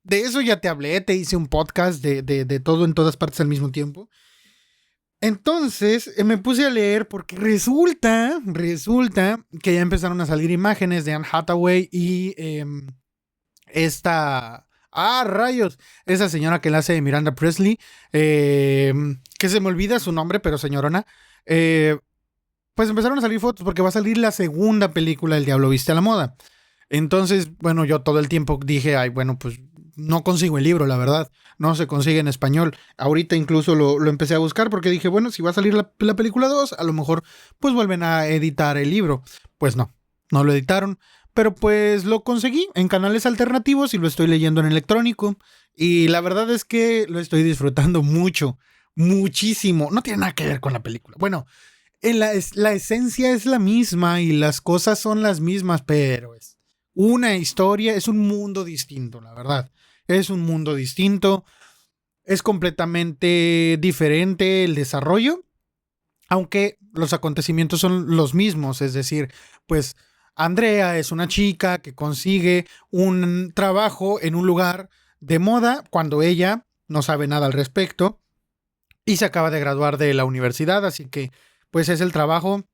De eso ya te hablé, te hice un podcast de todo en todas partes al mismo tiempo. Entonces me puse a leer porque resulta que ya empezaron a salir imágenes de Anne Hathaway y esta Ah, rayos. Esa señora que la hace de Miranda Presley, que se me olvida su nombre, pero señorona. eh, pues empezaron a salir fotos porque va a salir la segunda película El Diablo Viste a la Moda. Entonces, bueno, yo todo el tiempo dije, ay, bueno, pues no consigo el libro, la verdad. No se consigue en español. Ahorita incluso lo empecé a buscar porque dije, bueno, si va a salir la película 2, a lo mejor pues vuelven a editar el libro. Pues no, no lo editaron. Pero pues lo conseguí en canales alternativos y lo estoy leyendo en electrónico. Y la verdad es que lo estoy disfrutando mucho, muchísimo. No tiene nada que ver con la película. Bueno, la esencia es la misma y las cosas son las mismas, pero es una historia, es un mundo distinto, la verdad. Es un mundo distinto, es completamente diferente el desarrollo, aunque los acontecimientos son los mismos, es decir, pues Andrea es una chica que consigue un trabajo en un lugar de moda cuando ella no sabe nada al respecto y se acaba de graduar de la universidad, así que pues es el trabajo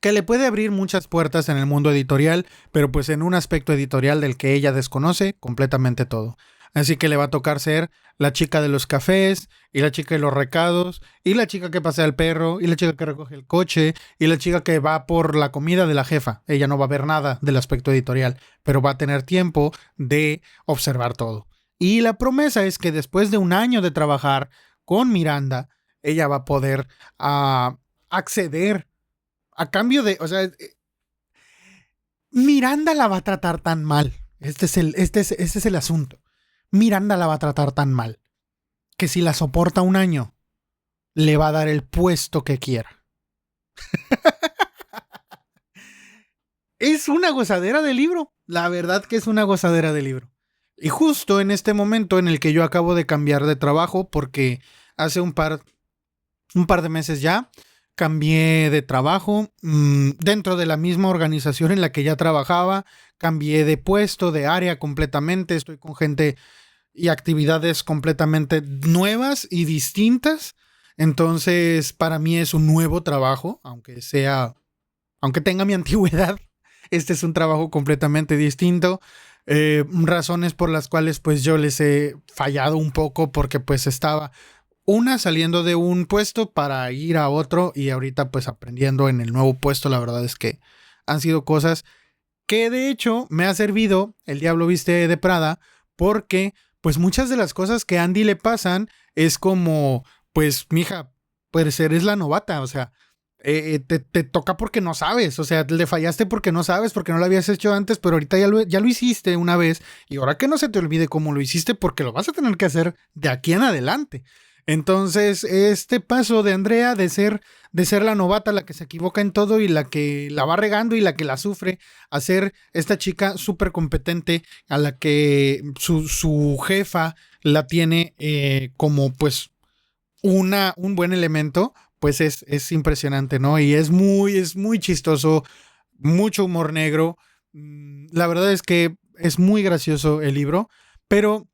que le puede abrir muchas puertas en el mundo editorial, pero pues en un aspecto editorial del que ella desconoce completamente todo. Así que le va a tocar ser la chica de los cafés, y la chica de los recados, y la chica que pasea el perro, y la chica que recoge el coche, y la chica que va por la comida de la jefa. Ella no va a ver nada del aspecto editorial, pero va a tener tiempo de observar todo. Y la promesa es que después de un año de trabajar con Miranda, ella va a poder acceder a cambio de, o sea, Miranda la va a tratar tan mal. Este es el asunto. Miranda la va a tratar tan mal que si la soporta un año, le va a dar el puesto que quiera. Es una gozadera de libro. La verdad que es una gozadera de libro. Y justo en este momento en el que yo acabo de cambiar de trabajo, porque hace un par de meses ya, cambié de trabajo dentro de la misma organización en la que ya trabajaba, cambié de puesto, de área completamente, estoy con gente y actividades completamente nuevas y distintas. Entonces, para mí es un nuevo trabajo, aunque tenga mi antigüedad, este es un trabajo completamente distinto. Razones por las cuales pues yo les he fallado un poco porque pues estaba saliendo de un puesto para ir a otro y ahorita pues aprendiendo en el nuevo puesto. La verdad es que han sido cosas que de hecho me ha servido El Diablo Viste de Prada porque pues muchas de las cosas que a Andy le pasan es como pues mija, pues eres la novata, o sea, te toca porque no sabes, o sea, le fallaste porque no sabes, porque no lo habías hecho antes, pero ahorita ya lo hiciste una vez y ahora que no se te olvide cómo lo hiciste porque lo vas a tener que hacer de aquí en adelante. Entonces, este paso de Andrea de ser la novata, la que se equivoca en todo y la que la va regando y la que la sufre, a ser esta chica súper competente a la que su jefa la tiene como pues un buen elemento, pues es impresionante, ¿no? Y es muy chistoso, mucho humor negro. La verdad es que es muy gracioso el libro, pero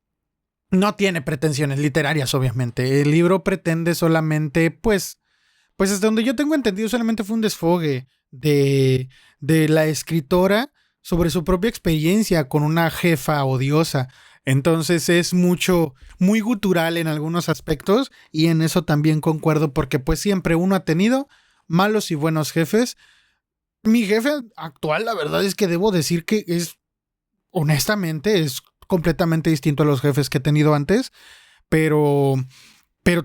no tiene pretensiones literarias, obviamente. El libro pretende solamente, pues hasta donde yo tengo entendido, solamente fue un desfogue de la escritora sobre su propia experiencia con una jefa odiosa. Entonces es muy gutural en algunos aspectos y en eso también concuerdo porque pues siempre uno ha tenido malos y buenos jefes. Mi jefe actual, la verdad es que debo decir que honestamente, es completamente distinto a los jefes que he tenido antes, pero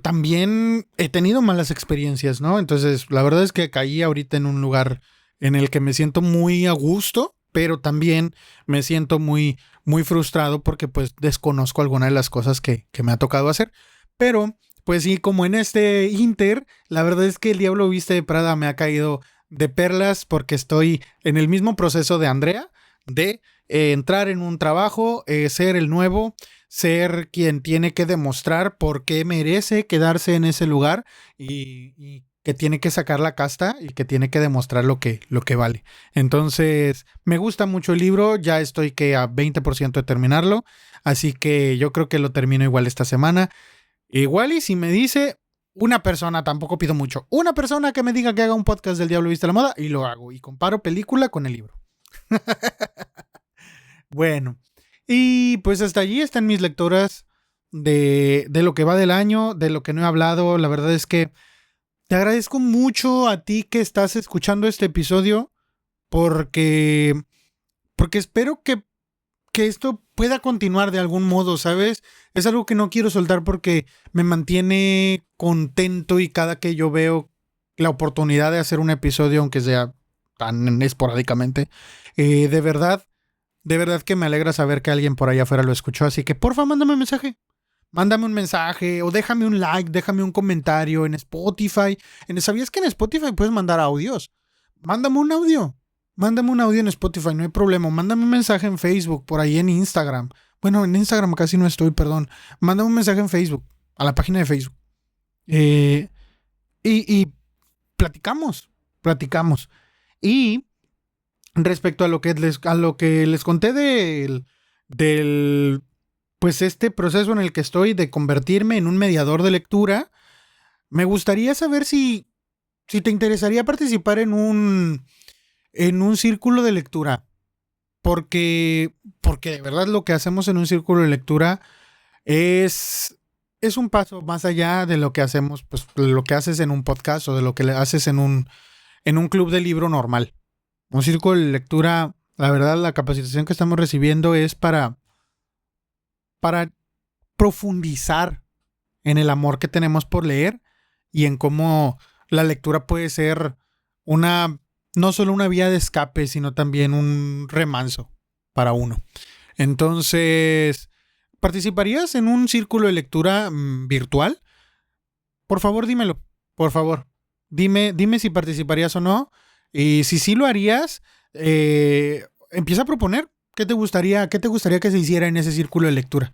también he tenido malas experiencias, ¿no? Entonces, la verdad es que caí ahorita en un lugar en el que me siento muy a gusto, pero también me siento muy frustrado porque pues desconozco alguna de las cosas que me ha tocado hacer. Pero, pues sí, como en este Inter, la verdad es que El Diablo Viste de Prada me ha caído de perlas porque estoy en el mismo proceso de Andrea, de entrar en un trabajo, ser el nuevo, ser quien tiene que demostrar por qué merece quedarse en ese lugar y que tiene que sacar la casta y que tiene que demostrar lo que vale. Entonces, me gusta mucho el libro, ya estoy que a 20% de terminarlo, así que yo creo que lo termino igual esta semana. Igual y si me dice una persona, tampoco pido mucho, una persona que me diga que haga un podcast del Diablo Viste a la Moda y lo hago y comparo película con el libro. Bueno, Y pues hasta allí están mis lecturas de lo que va del año, de lo que no he hablado. La verdad es que te agradezco mucho a ti que estás escuchando este episodio porque, porque espero que esto pueda continuar de algún modo, ¿sabes? Es algo que no quiero soltar porque me mantiene contento y cada que yo veo la oportunidad de hacer un episodio, aunque sea tan esporádicamente, de verdad que me alegra saber que alguien por allá afuera lo escuchó. Así que porfa, mándame un mensaje. Mándame un mensaje o déjame un like, déjame un comentario en Spotify. ¿Sabías que en Spotify puedes mandar audios? Mándame un audio. Mándame un audio en Spotify, no hay problema. Mándame un mensaje en Facebook, por ahí en Instagram. Bueno, en Instagram casi no estoy, perdón. Mándame un mensaje en Facebook, a la página de Facebook. Eh, y platicamos. Y respecto a lo que les conté del pues este proceso en el que estoy de convertirme en un mediador de lectura, me gustaría saber si te interesaría participar en un círculo de lectura. Porque de verdad lo que hacemos en un círculo de lectura es un paso más allá de lo que hacemos, pues de lo que haces en un podcast o de lo que haces en un club de libro normal. Un círculo de lectura, la verdad, la capacitación que estamos recibiendo es para profundizar en el amor que tenemos por leer y en cómo la lectura puede ser no solo una vía de escape, sino también un remanso para uno. Entonces, ¿participarías en un círculo de lectura virtual? Por favor, dímelo. Por favor. Dime si participarías o no. Y si sí lo harías, empieza a proponer qué te gustaría que se hiciera en ese círculo de lectura.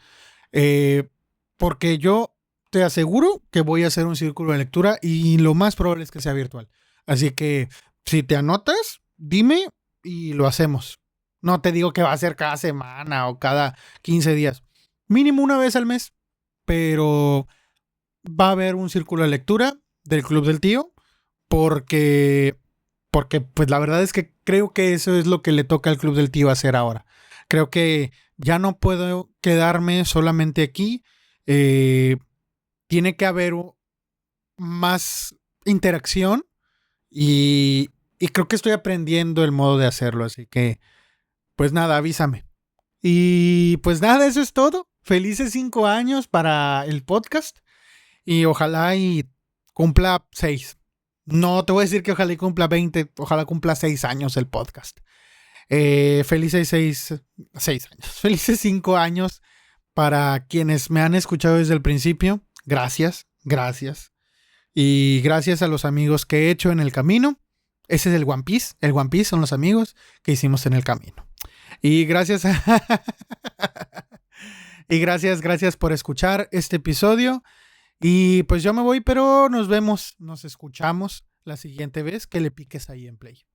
Porque yo te aseguro que voy a hacer un círculo de lectura y lo más probable es que sea virtual. Así que si te anotas, dime y lo hacemos. No te digo que va a ser cada semana o cada 15 días. Mínimo una vez al mes. Pero va a haber un círculo de lectura del Club del Tío porque pues la verdad es que creo que eso es lo que le toca al Club del Tío hacer ahora. Creo que ya no puedo quedarme solamente aquí. Tiene que haber más interacción y creo que estoy aprendiendo el modo de hacerlo. Así que, pues nada, avísame. Y pues nada, eso es todo. Felices 5 años para el podcast y ojalá y cumpla 6. No te voy a decir que ojalá y cumpla 20, ojalá cumpla 6 años el podcast. Felices 6 años. Felices 5 años para quienes me han escuchado desde el principio. Gracias. Y gracias a los amigos que he hecho en el camino. Ese es el One Piece. El One Piece son los amigos que hicimos en el camino. Y gracias y gracias por escuchar este episodio. Y pues yo me voy, pero nos escuchamos la siguiente vez que le piques ahí en play.